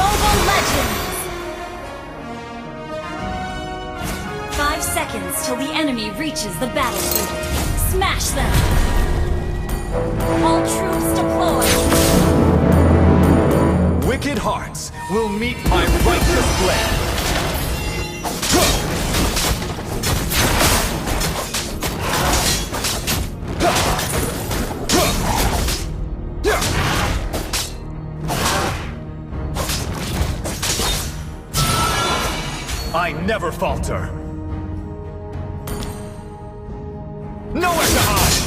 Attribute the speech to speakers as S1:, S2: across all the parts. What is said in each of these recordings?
S1: Mobile Legends! 5 seconds till the enemy reaches the battlefield. Smash them! All troops deployed!
S2: Wicked hearts will meet my righteous blade! I never falter! Nowhere to hide!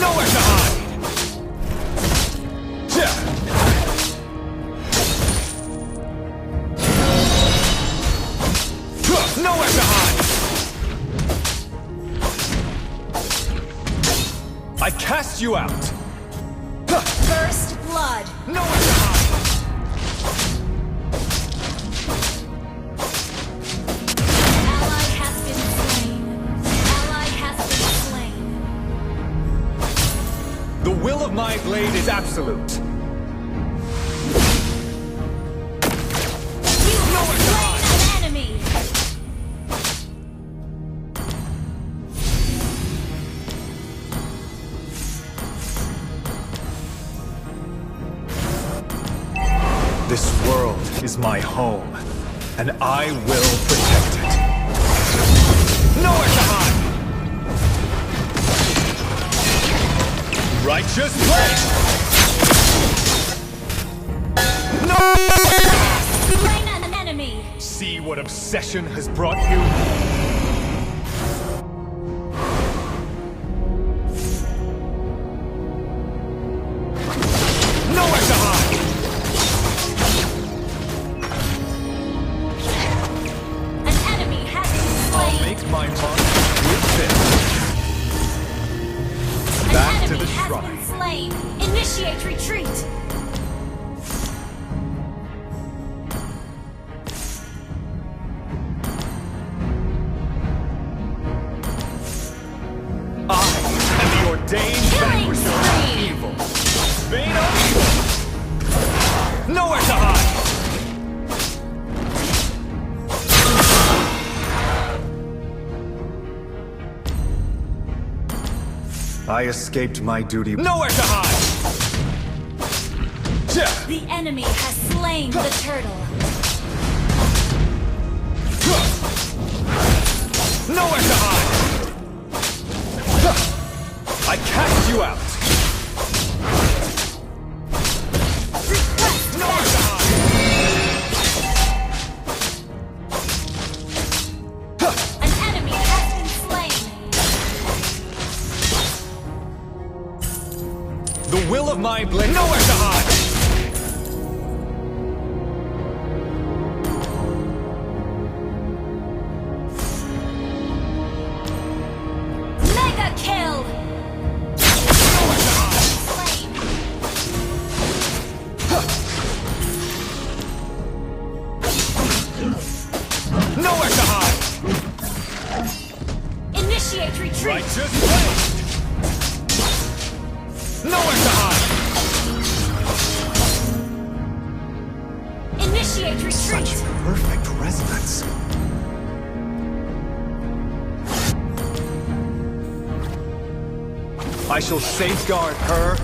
S2: Nowhere to hide! Nowhere to hide! I cast you out!
S1: First blood!
S2: Nowhere to hide!
S1: Ally has been slain. Ally has been slain.
S2: The will of my blade is absolute.
S1: You have slain an enemy!
S2: This world is my home, and I will protect it. Nowhere to hide! Righteous blade! No!
S1: Slain an enemy!
S2: See what obsession has brought you? Nowhere to hide!
S1: An enemy has been
S2: I'll
S1: slain!
S2: make my mark with this.
S1: An
S2: Back to
S1: enemy
S2: the
S1: has
S2: shrine.
S1: been slain! Initiate retreat!
S2: I am the ordained
S1: Killing
S2: vanquisher of
S1: spree.
S2: evil. Bane of evil. Nowhere to hide. I escaped my duty. Nowhere to hide.
S1: The enemy has slain the turtle!
S2: Nowhere to hide. I cast you out.
S1: Request
S2: Nowhere to hide.
S1: An enemy has been slain!
S2: The will of my blade. Nowhere to hide.
S1: Mega kill! Slain!
S2: Nowhere to hide.
S1: Initiate retreat!
S2: Righteous blade. Nowhere to hide.
S1: Initiate retreat!
S2: Such perfect resonance. I shall safeguard her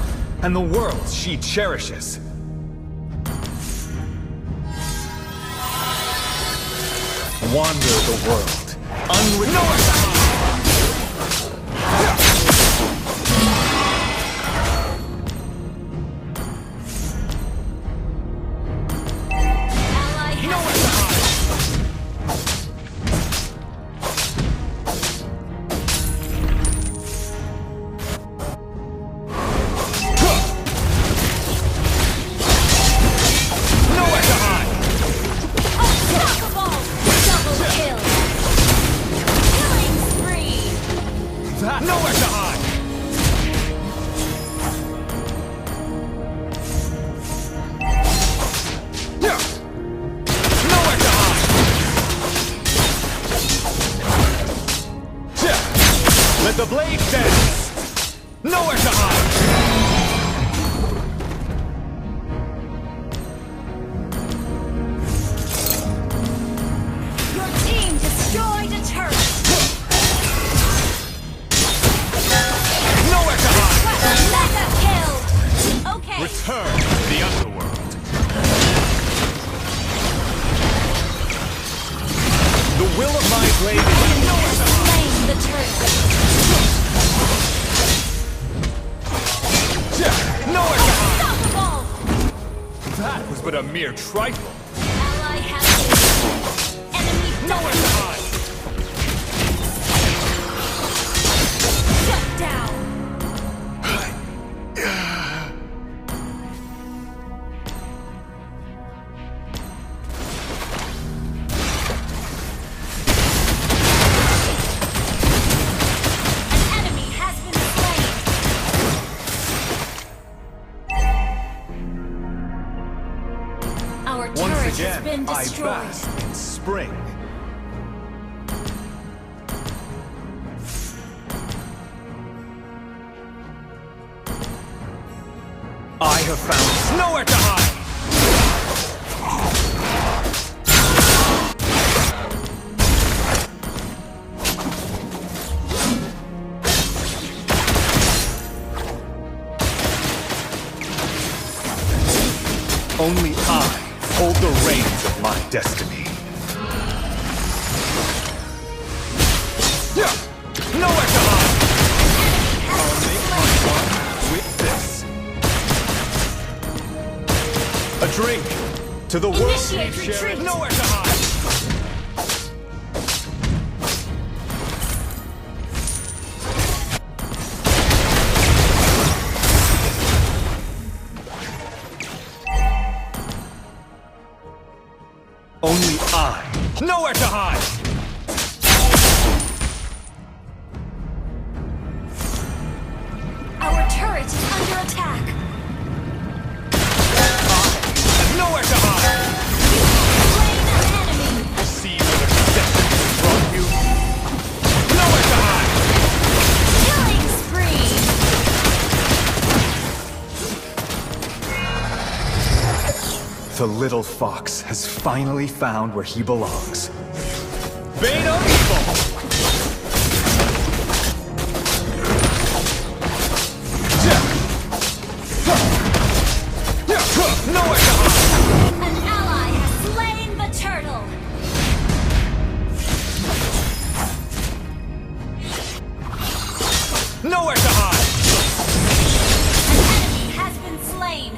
S2: and the world she cherishes. Wander the world, unrecognized.
S1: Ally has
S2: Nowhere to hide.
S1: unstoppable! Double kill! Killing spree!
S2: Nowhere to The blade bends! Nowhere to hide!
S1: Your team destroyed a turret.
S2: Nowhere to hide!
S1: Mega kill. Okay.
S2: Return to the underworld. The will of my blade is nowhere to hide!
S1: Slain the turret.
S2: Nowhere to hide!
S1: Unstoppable.
S2: That was but a mere trifle.
S1: Ally has been slain. Enemy
S2: Nowhere to hide!
S1: shut down. An enemy has been slain. Our turret
S2: Once
S1: has
S2: again,
S1: been
S2: I
S1: destroyed.
S2: bask in spring. I have found nowhere to hide! Only I hold the reins of my destiny. Nowhere to hide! I'll make my fun with this. A drink to the world
S1: Initiate
S2: we've shared.
S1: retreat.
S2: Nowhere to hide! Only I. Nowhere to hide!
S1: Our turret is under attack.
S2: Nowhere to hide!
S1: Slain an enemy.
S2: See where the destiny has brought you? Nowhere to hide!
S1: Killing spree.
S2: The little fox has finally found where he belongs. Bane of evil! Nowhere to hide!
S1: An ally has slain the turtle.
S2: Nowhere to hide!
S1: An enemy has been slain.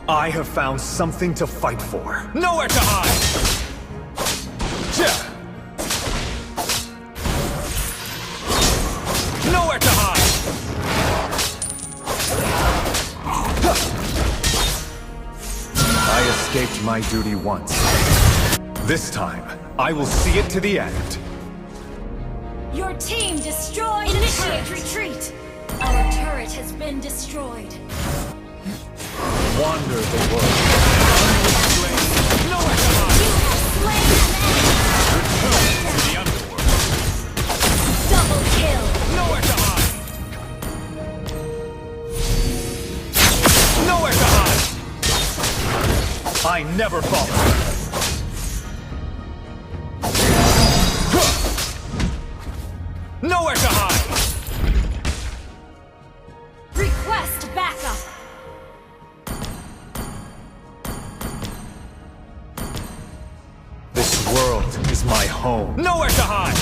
S2: I have found something to fight for. Nowhere to hide! Nowhere to hide! I escaped my duty once. This time, I will see it to the end.
S1: Your team destroyed. Initiate retreat. Our turret has been destroyed.
S2: Wander the world. Nowhere to hide!
S1: You have slain an enemy.
S2: Return to the underworld.
S1: Double kill.
S2: Nowhere to hide! Nowhere to hide! I never fall. Nowhere to hide!
S1: Request backup.
S2: This world is my home. Nowhere to hide!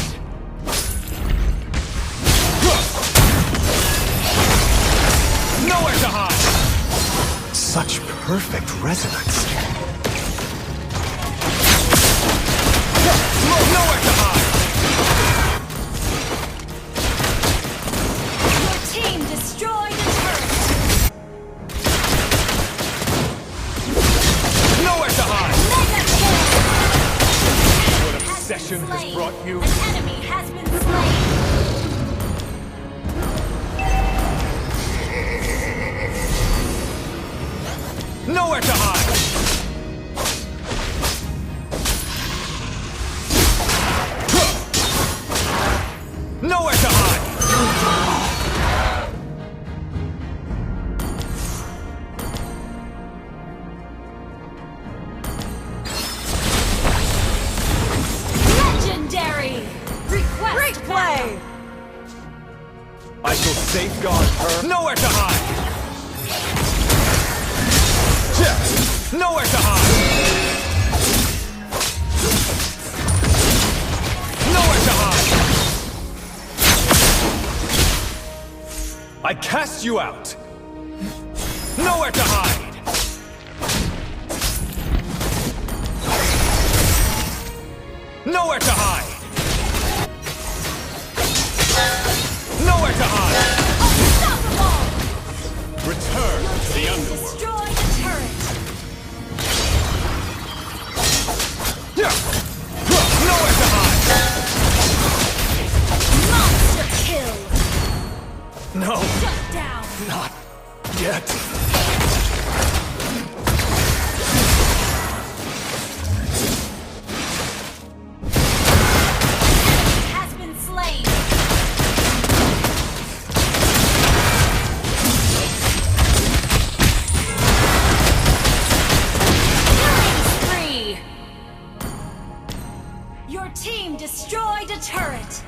S2: Nowhere to hide! Such perfect resonance. Nowhere to hide!
S1: Your team destroyed a turret.
S2: Nowhere to hide!
S1: Mega kill.
S2: What obsession has
S1: Slain.
S2: brought you?
S1: An enemy has been slain.
S2: Nowhere to hide! safeguard her. Nowhere to hide! Nowhere to hide! Nowhere to hide! I cast you out! Nowhere to hide! Nowhere to hide! Nowhere to hide!
S1: Unstoppable!
S2: Return to the underworld!
S1: Destroy the turret!
S2: Nowhere to hide!
S1: Monster kill!
S2: No,
S1: Shut down!
S2: not yet.
S1: Has been slain! Killing spree! Your team destroyed a turret!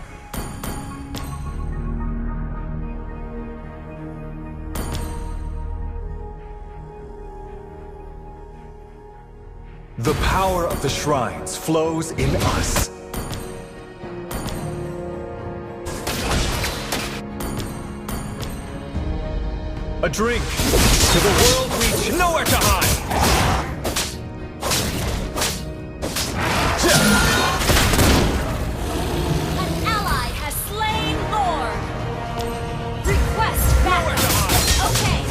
S2: The power of the shrines flows in us. A drink to the world reach, nowhere to hide.
S1: An ally has slain Lord! Request
S2: Nowhere to
S1: backup!
S2: hide.
S1: Okay!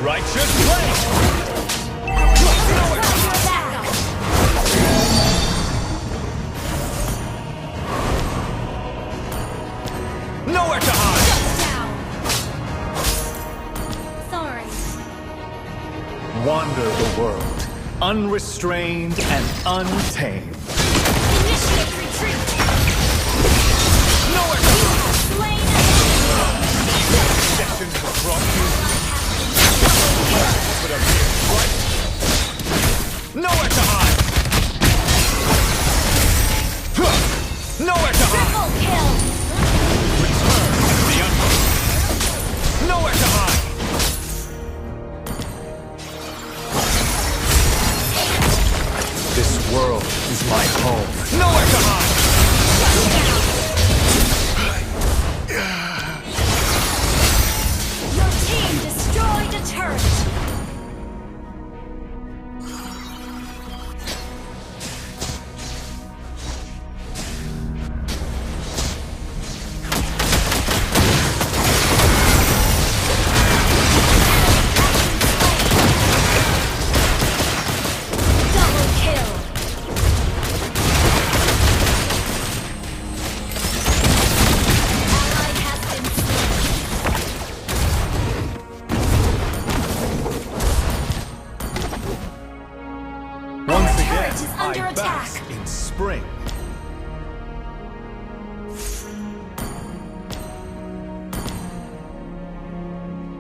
S2: Righteous flame.
S1: Nowhere to backup!
S2: Nowhere to hide.
S1: Shut down! Sorry.
S2: Wander the world, unrestrained and untamed.
S1: Initiate retreat!
S2: Nowhere to hide.
S1: Slain
S2: Sessions have brought you, but I'm here, right? Nowhere to hide. Nowhere to hide.
S1: triple kill!
S2: Return to the underworld. Nowhere to hide. This world is my home. Nowhere to hide.
S1: Your team destroyed a turret! Double kill! Ally has been slain.
S2: Once
S1: turret
S2: again,
S1: is under
S2: I
S1: attack.
S2: bask in spring.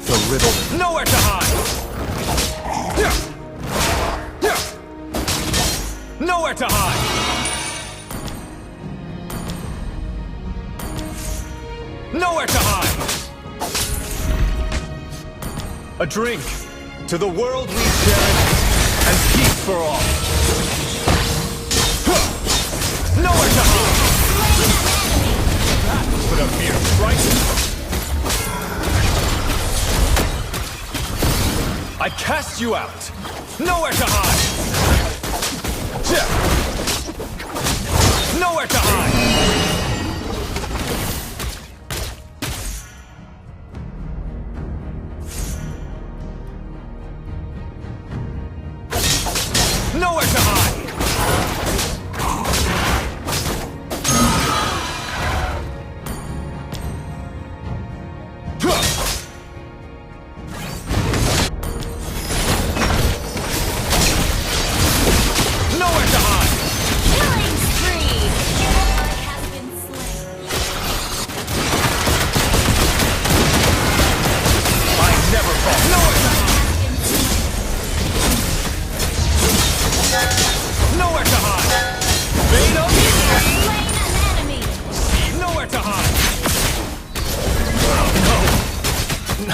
S2: The riddle. Nowhere to hide. Nowhere to hide. Nowhere to hide. A drink to the world we cherish and peace for all. Nowhere to hide. That was but a mere fright. I cast you out. Nowhere to hide. Nowhere to hide. Nowhere to hide. Nowhere to hide.
S1: Killing spree! Ally has been slain.
S2: I never fall. Nowhere to hide.
S1: Has been slain.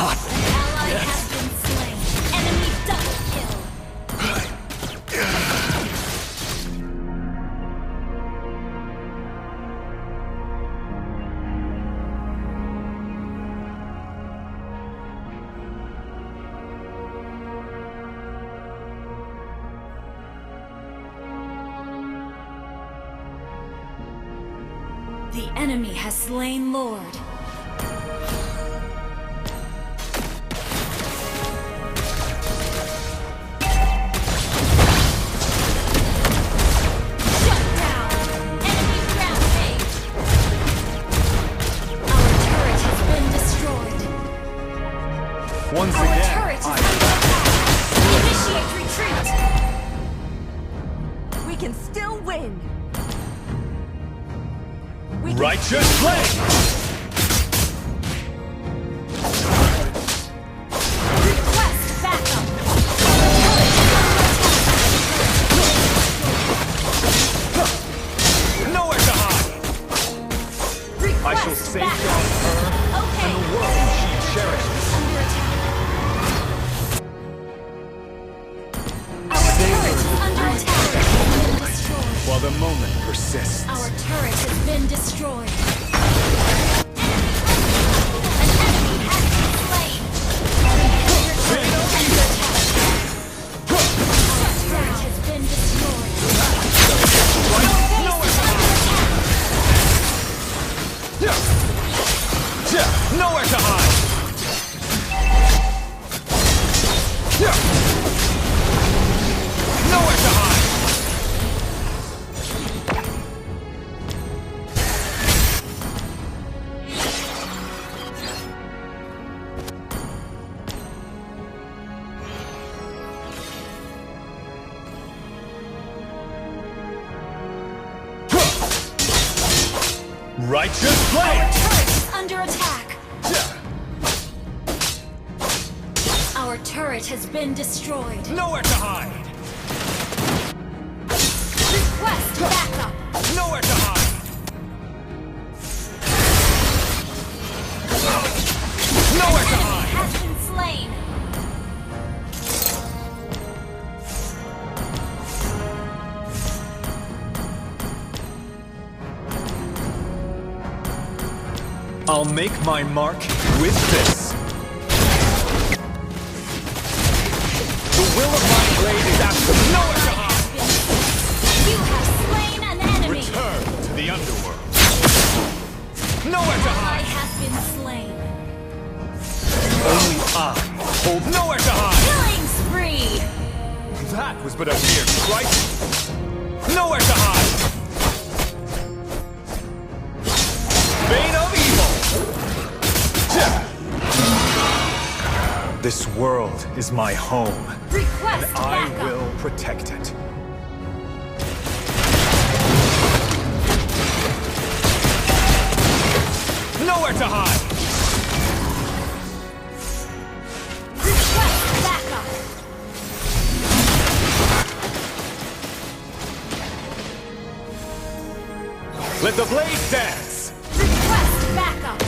S2: Not
S1: Ally
S2: yet.
S1: has been slain. Enemy double kill. The enemy has slain Lord. Shut down! Enemy rampage! Our turret has been destroyed.
S2: Once
S1: Our
S2: again,
S1: turret is under attack. Initiate retreat.
S3: We can still win. We can
S2: righteous flame!
S1: Request backup.
S2: Nowhere to hide!
S1: Request
S2: I shall safeguard
S1: backup.
S2: her
S1: Okay.
S2: and the world she cherishes.
S1: Under attack. Our turret is under attack. Has been destroyed.
S2: While the moment persists.
S1: Our turret has been destroyed. An enemy has been slain. Your turret is under attack. Our turret has been destroyed. Your base is under attack.
S2: Nowhere to hide! Nowhere to hide! Righteous
S1: Our
S2: flame!
S1: turret is under attack. Our turret has been destroyed.
S2: Nowhere to hide!
S1: Request backup.
S2: Nowhere to hide! Nowhere to
S1: Enemy
S2: hide!
S1: has been slain.
S2: I'll make my mark with this. The will of my blade is absolute. Nowhere to hide!
S1: You have slain an enemy.
S2: Return to the underworld. Nowhere to
S1: Ally
S2: hide!
S1: has been slain.
S2: Only I hold nowhere to hide!
S1: Killing spree.
S2: That was but a mere strike. Nowhere to hide! Bane of evil! This world is my home,
S1: Request
S2: and I
S1: backup.
S2: will protect it. Nowhere to hide!
S1: Request backup.
S2: Let the blade dance!
S1: Request backup.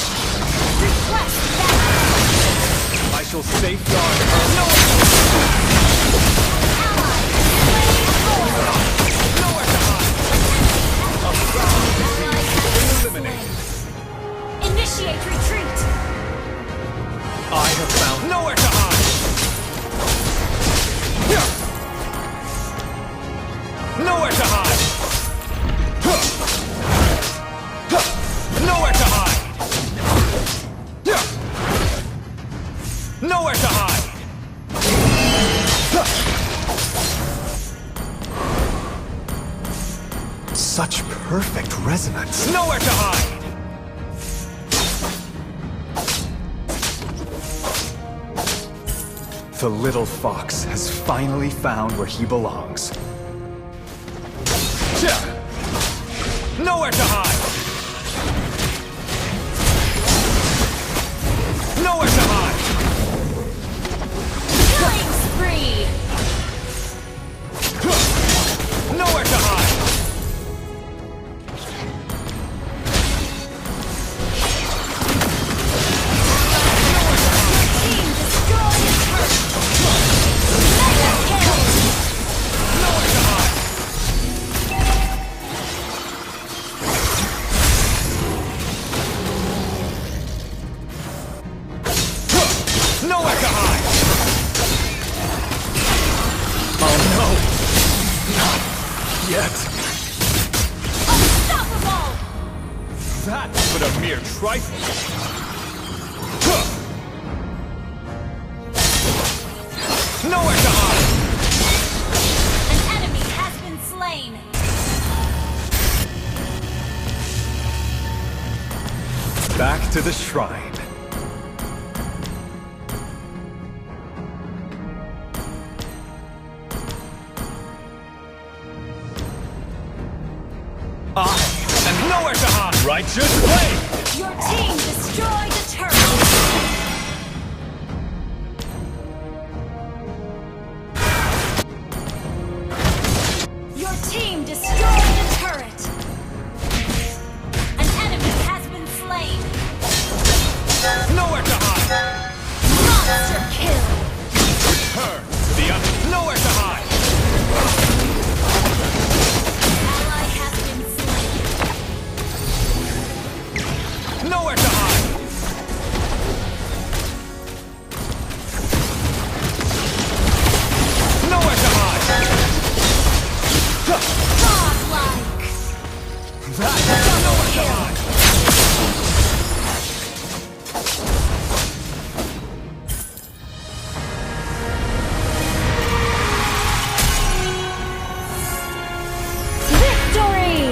S1: Request backup.
S2: I shall safeguard her. Nowhere
S1: Ally has slain Lord.
S2: to hide!
S1: Ally has been
S2: Eliminate.
S1: slain. Initiate retreat.
S2: I have found nowhere to hide! Nowhere to hide! Nowhere to hide! Nowhere to hide! Such perfect resonance. Nowhere to hide! The little fox has finally found where he belongs. Nowhere to hide! Nowhere to hide!
S1: Killing spree.
S2: Nowhere to hide! That but a mere trifle. Nowhere to hide!
S1: An enemy has been slain.
S2: Back to the shrine. And nowhere to hide! Righteous blade!
S1: Your team destroyed a turret. Your team destroyed a turret. An enemy has been slain.
S2: Nowhere to hide!
S1: Monster kill.
S2: Turn to the other. Nowhere to hide!
S1: Ally has been slain.
S2: Nowhere to hide! Nowhere to hide!
S1: Godlike.
S2: That nowhere to hide!
S1: Victory!